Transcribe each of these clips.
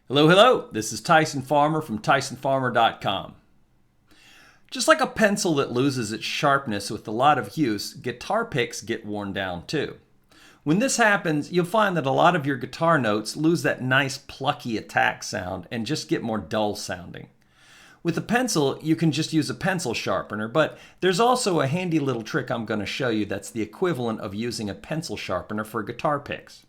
Hello, hello. This is Tyson Farmer from TysonFarmer.com. Just like a pencil that loses its sharpness with a lot of use, guitar picks get worn down too. When this happens, you'll find that a lot of your guitar notes lose that nice plucky attack sound and just get more dull sounding. With a pencil, you can just use a pencil sharpener, but there's also a handy little trick I'm going to show you that's the equivalent of using a pencil sharpener for guitar picks.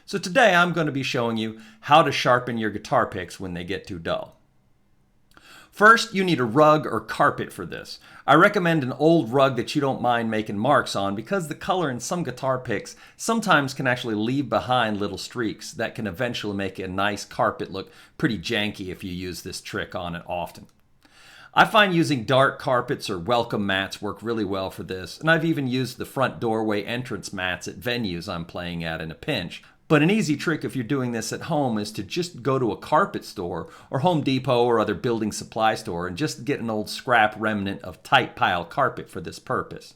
So today I'm going to be showing you how to sharpen your guitar picks when they get too dull. First, you need a rug or carpet for this. I recommend an old rug that you don't mind making marks on because the color in some guitar picks sometimes can actually leave behind little streaks that can eventually make a nice carpet look pretty janky if you use this trick on it often. I find using dark carpets or welcome mats work really well for this, and I've even used the front doorway entrance mats at venues I'm playing at in a pinch. But an easy trick if you're doing this at home is to just go to a carpet store or Home Depot or other building supply store and just get an old scrap remnant of tight pile carpet for this purpose.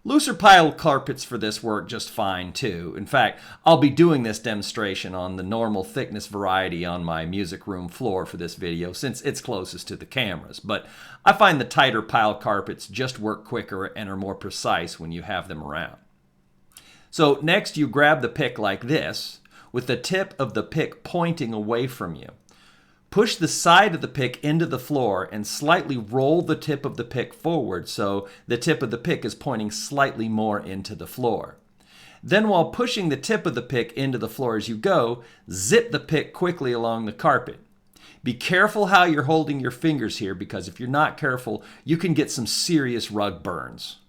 Looser pile carpets for this work just fine too. In fact, I'll be doing this demonstration on the normal thickness variety on my music room floor for this video since it's closest to the cameras. But I find the tighter pile carpets just work quicker and are more precise when you have them around. So next you grab the pick like this, with the tip of the pick pointing away from you. Push the side of the pick into the floor and slightly roll the tip of the pick forward so the tip of the pick is pointing slightly more into the floor. Then while pushing the tip of the pick into the floor as you go, zip the pick quickly along the carpet. Be careful how you're holding your fingers here because if you're not careful, you can get some serious rug burns.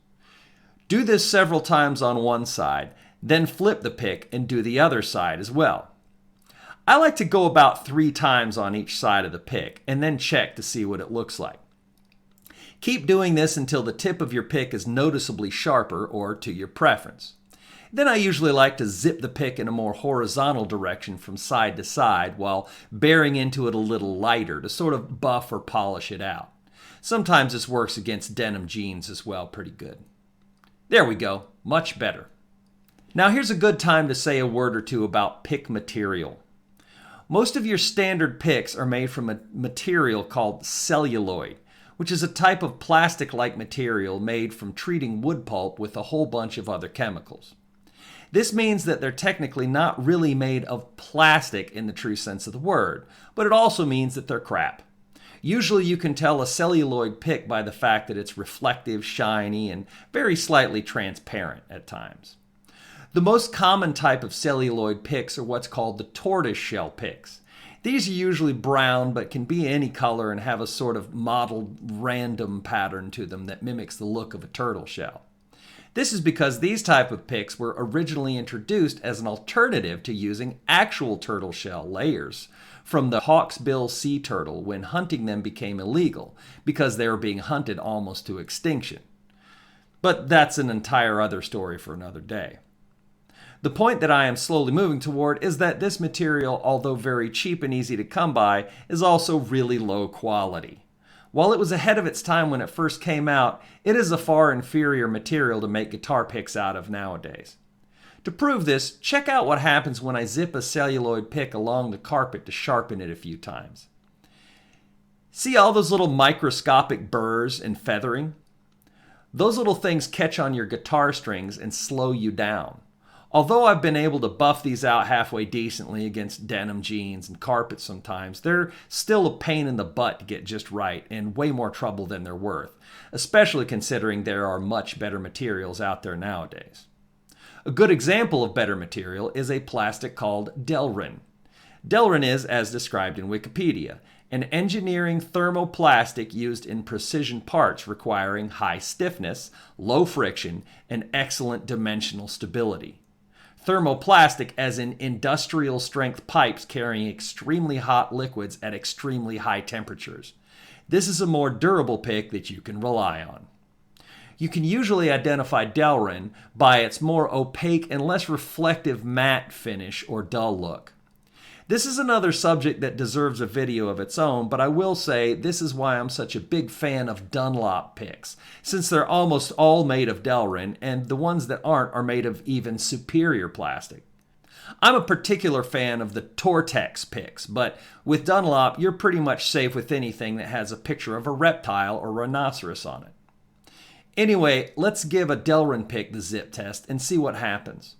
Do this several times on one side, then flip the pick and do the other side as well. I like to go about 3 times on each side of the pick and then check to see what it looks like. Keep doing this until the tip of your pick is noticeably sharper or to your preference. Then I usually like to zip the pick in a more horizontal direction from side to side while bearing into it a little lighter to sort of buff or polish it out. Sometimes this works against denim jeans as well pretty good. There we go, much better. Now here's a good time to say a word or two about pick material. Most of your standard picks are made from a material called celluloid, which is a type of plastic-like material made from treating wood pulp with a whole bunch of other chemicals. This means that they're technically not really made of plastic in the true sense of the word, but it also means that they're crap. Usually you can tell a celluloid pick by the fact that it's reflective, shiny, and very slightly transparent at times. The most common type of celluloid picks are what's called the tortoise shell picks. These are usually brown but can be any color and have a sort of mottled random pattern to them that mimics the look of a turtle shell. This is because these type of picks were originally introduced as an alternative to using actual turtle shell layers from the hawksbill sea turtle when hunting them became illegal because they were being hunted almost to extinction. But that's an entire other story for another day. The point that I am slowly moving toward is that this material, although very cheap and easy to come by, is also really low quality. While it was ahead of its time when it first came out, it is a far inferior material to make guitar picks out of nowadays. To prove this, check out what happens when I zip a celluloid pick along the carpet to sharpen it a few times. See all those little microscopic burrs and feathering? Those little things catch on your guitar strings and slow you down. Although I've been able to buff these out halfway decently against denim jeans and carpet sometimes, they're still a pain in the butt to get just right and way more trouble than they're worth, especially considering there are much better materials out there nowadays. A good example of better material is a plastic called Delrin. Delrin is, as described in Wikipedia, an engineering thermoplastic used in precision parts requiring high stiffness, low friction, and excellent dimensional stability. Thermoplastic as in industrial strength pipes carrying extremely hot liquids at extremely high temperatures. This is a more durable pick that you can rely on. You can usually identify Delrin by its more opaque and less reflective matte finish or dull look. This is another subject that deserves a video of its own, but I will say this is why I'm such a big fan of Dunlop picks, since they're almost all made of Delrin, and the ones that aren't are made of even superior plastic. I'm a particular fan of the Tortex picks, but with Dunlop, you're pretty much safe with anything that has a picture of a reptile or rhinoceros on it. Anyway, let's give a Delrin pick the zip test and see what happens.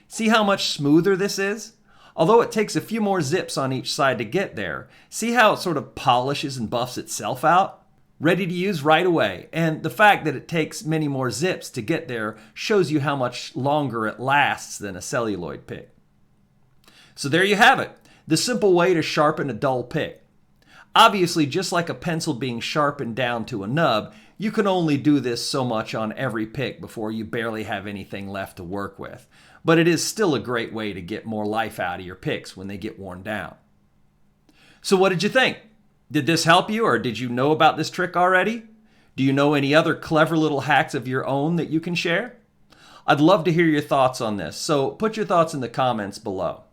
See how much smoother this is? Although it takes a few more zips on each side to get there, see how it sort of polishes and buffs itself out? Ready to use right away, and the fact that it takes many more zips to get there shows you how much longer it lasts than a celluloid pick. So there you have it, the simple way to sharpen a dull pick. Obviously, just like a pencil being sharpened down to a nub, you can only do this so much on every pick before you barely have anything left to work with. But it is still a great way to get more life out of your picks when they get worn down. So what did you think? Did this help you, or did you know about this trick already? Do you know any other clever little hacks of your own that you can share? I'd love to hear your thoughts on this, so put your thoughts in the comments below.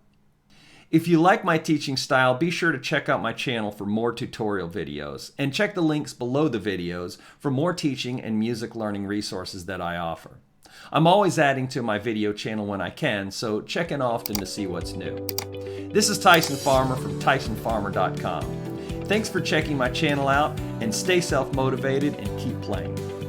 If you like my teaching style, be sure to check out my channel for more tutorial videos, and check the links below the videos for more teaching and music learning resources that I offer. I'm always adding to my video channel when I can, so check in often to see what's new. This is Tyson Farmer from TysonFarmer.com. Thanks for checking my channel out, and stay self-motivated and keep playing.